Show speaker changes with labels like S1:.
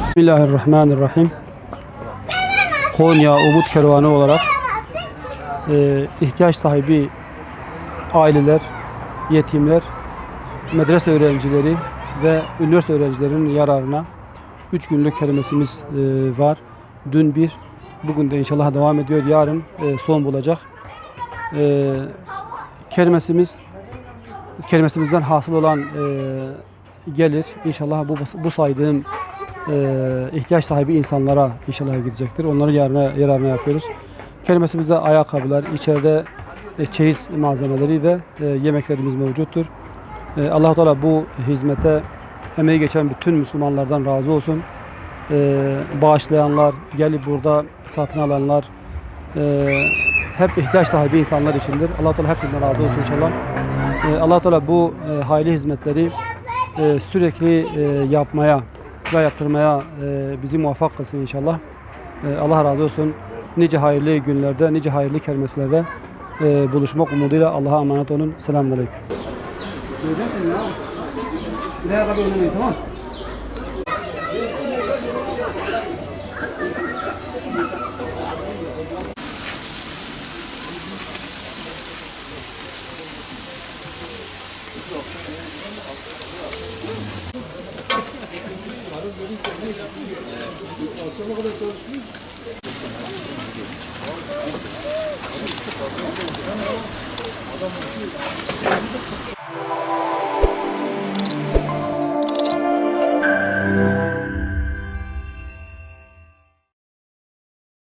S1: Bismillahirrahmanirrahim. Konya Umut Kervanı olarak ihtiyaç sahibi aileler, yetimler, medrese öğrencileri ve üniversite öğrencilerinin yararına 3 günlük kermesimiz var. Dün bir, bugün de inşallah devam ediyor. Yarın son bulacak. Kermesimizden hasıl olan gelir inşallah bu saydığım ihtiyaç sahibi insanlara inşallah gidecektir. Onların yararına yapıyoruz. Kermesimizde ayakkabılar, içeride çeyiz malzemeleri ve yemeklerimiz mevcuttur. Allah-u Teala bu hizmete emeği geçen bütün Müslümanlardan razı olsun. Bağışlayanlar, gelip burada satın alanlar, hep ihtiyaç sahibi insanlar içindir. Allah-u Teala hepsinden razı olsun inşallah. Allah-u Teala bu hayırlı hizmetleri sürekli yapmaya ve yaptırmaya bizi muvaffak kılsın inşallah. Allah razı olsun. Nice hayırlı günlerde, nice hayırlı kermeslerde buluşmak umuduyla Allah'a emanet olun. Selamünaleyküm. Söyleyeceksin ya. Ne kadar oynamayın, tamam? Akşama kadar çalışmıyor.